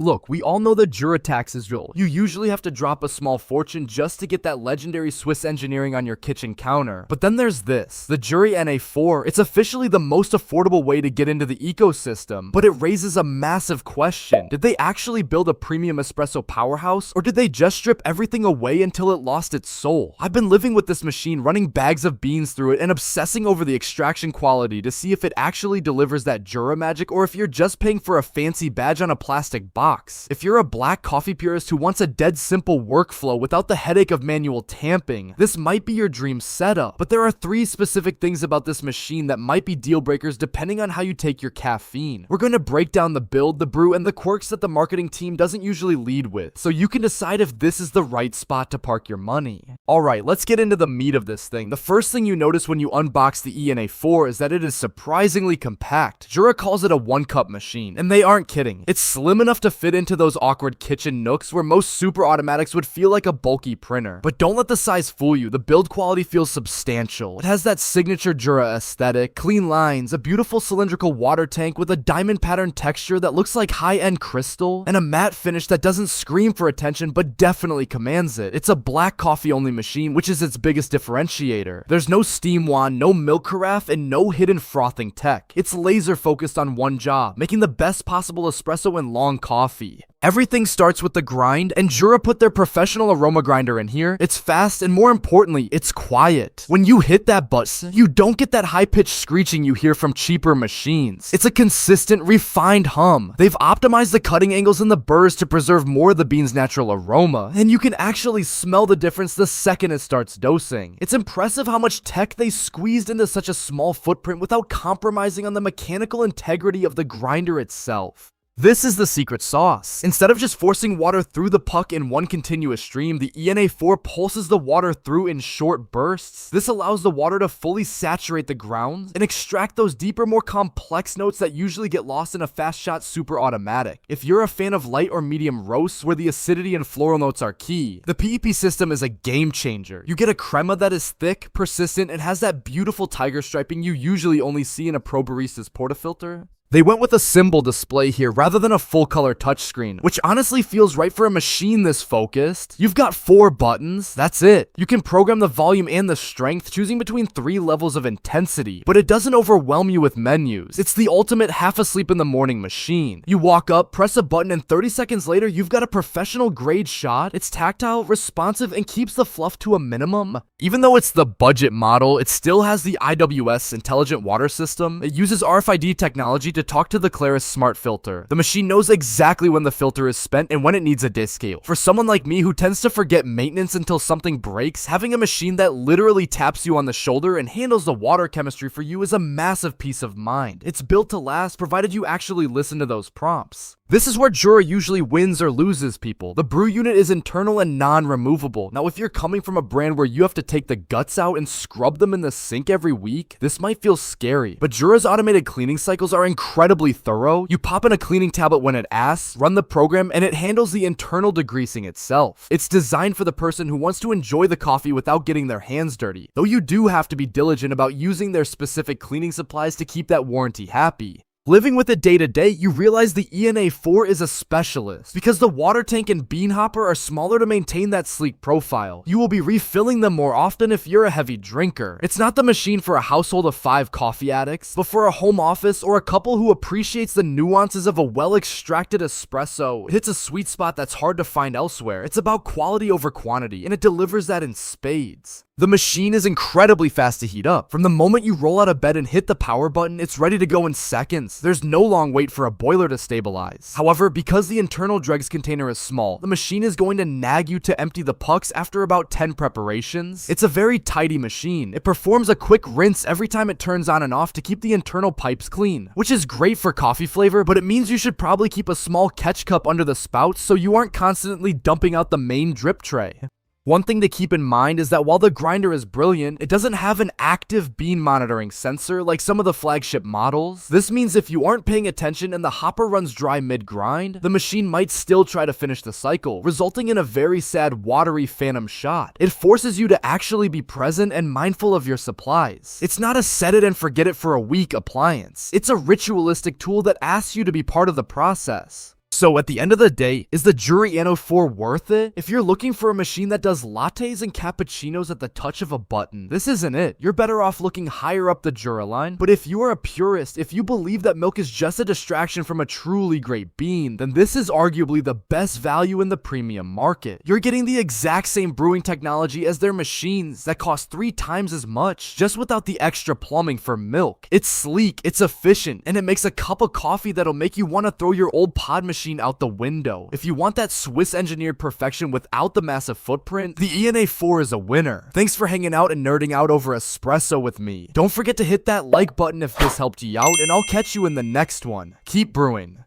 Look, we all know the Jura tax is real. You usually have to drop a small fortune just to get that legendary Swiss engineering on your kitchen counter. But then there's this, the Jura ENA 4. It's officially the most affordable way to get into the ecosystem, but it raises a massive question. Did they actually build a premium espresso powerhouse, or did they just strip everything away until it lost its soul? I've been living with this machine, running bags of beans through it and obsessing over the extraction quality to see if it actually delivers that Jura magic, or if you're just paying for a fancy badge on a plastic box. If you're a black coffee purist who wants a dead simple workflow without the headache of manual tamping, this might be your dream setup. But there are 3 specific things about this machine that might be deal breakers depending on how you take your caffeine. We're going to break down the build, the brew, and the quirks that the marketing team doesn't usually lead with, so you can decide if this is the right spot to park your money. Alright, let's get into the meat of this thing. The first thing you notice when you unbox the ENA 4 is that it is surprisingly compact. Jura calls it a 1-cup machine, and they aren't kidding. It's slim enough to fit into those awkward kitchen nooks where most super automatics would feel like a bulky printer. But don't let the size fool you, the build quality feels substantial. It has that signature Jura aesthetic, clean lines, a beautiful cylindrical water tank with a diamond pattern texture that looks like high-end crystal, and a matte finish that doesn't scream for attention but definitely commands it. It's a black coffee only machine, which is its biggest differentiator. There's no steam wand, no milk carafe, and no hidden frothing tech. It's laser focused on one job, making the best possible espresso and long coffee. Everything starts with the grind, and Jura put their professional aroma grinder in here. It's fast, and more importantly, it's quiet. When you hit that button, you don't get that high-pitched screeching you hear from cheaper machines. It's a consistent, refined hum. They've optimized the cutting angles and the burrs to preserve more of the bean's natural aroma, and you can actually smell the difference the second it starts dosing. It's impressive how much tech they squeezed into such a small footprint without compromising on the mechanical integrity of the grinder itself. This is the secret sauce. Instead of just forcing water through the puck in one continuous stream, the ENA 4 pulses the water through in short bursts. This allows the water to fully saturate the grounds and extract those deeper, more complex notes that usually get lost in a fast-shot super automatic. If you're a fan of light or medium roasts where the acidity and floral notes are key, the P.E.P system is a game changer. You get a crema that is thick, persistent, and has that beautiful tiger striping you usually only see in a Pro Barista's portafilter. They went with a symbol display here rather than a full-color touchscreen, which honestly feels right for a machine this focused. You've got 4 buttons, that's it. You can program the volume and the strength, choosing between 3 levels of intensity, but it doesn't overwhelm you with menus. It's the ultimate half-asleep-in-the-morning machine. You walk up, press a button, and 30 seconds later, you've got a professional-grade shot. It's tactile, responsive, and keeps the fluff to a minimum. Even though it's the budget model, it still has the IWS intelligent water system. It uses RFID technology to talk to the CLARIS smart filter. The machine knows exactly when the filter is spent and when it needs a descale. For someone like me who tends to forget maintenance until something breaks, having a machine that literally taps you on the shoulder and handles the water chemistry for you is a massive peace of mind. It's built to last, provided you actually listen to those prompts. This is where Jura usually wins or loses people. The brew unit is internal and non-removable. Now, if you're coming from a brand where you have to take the guts out and scrub them in the sink every week, this might feel scary. But Jura's automated cleaning cycles are incredibly thorough. You pop in a cleaning tablet when it asks, run the program, and it handles the internal degreasing itself. It's designed for the person who wants to enjoy the coffee without getting their hands dirty, though you do have to be diligent about using their specific cleaning supplies to keep that warranty happy. Living with it day to day, you realize the ENA 4 is a specialist. Because the water tank and bean hopper are smaller to maintain that sleek profile, you will be refilling them more often if you're a heavy drinker. It's not the machine for a household of 5 coffee addicts, but for a home office or a couple who appreciates the nuances of a well-extracted espresso. It hits a sweet spot that's hard to find elsewhere. It's about quality over quantity, and it delivers that in spades. The machine is incredibly fast to heat up. From the moment you roll out of bed and hit the power button, it's ready to go in seconds. There's no long wait for a boiler to stabilize. However, because the internal dregs container is small, the machine is going to nag you to empty the pucks after about 10 preparations. It's a very tidy machine. It performs a quick rinse every time it turns on and off to keep the internal pipes clean, which is great for coffee flavor, but it means you should probably keep a small catch cup under the spout so you aren't constantly dumping out the main drip tray. One thing to keep in mind is that while the grinder is brilliant, it doesn't have an active bean monitoring sensor like some of the flagship models. This means if you aren't paying attention and the hopper runs dry mid-grind, the machine might still try to finish the cycle, resulting in a very sad watery phantom shot. It forces you to actually be present and mindful of your supplies. It's not a set it and forget it for a week appliance. It's a ritualistic tool that asks you to be part of the process. So at the end of the day, is the Jura ENA 4 worth it? If you're looking for a machine that does lattes and cappuccinos at the touch of a button, this isn't it. You're better off looking higher up the Jura line. But if you are a purist, if you believe that milk is just a distraction from a truly great bean, then this is arguably the best value in the premium market. You're getting the exact same brewing technology as their machines that cost 3 times as much, just without the extra plumbing for milk. It's sleek, it's efficient, and it makes a cup of coffee that'll make you want to throw your old pod machine out the window. If you want that Swiss engineered perfection without the massive footprint, the ENA 4 is a winner. Thanks for hanging out and nerding out over espresso with me. Don't forget to hit that like button if this helped you out, and I'll catch you in the next one. Keep brewing.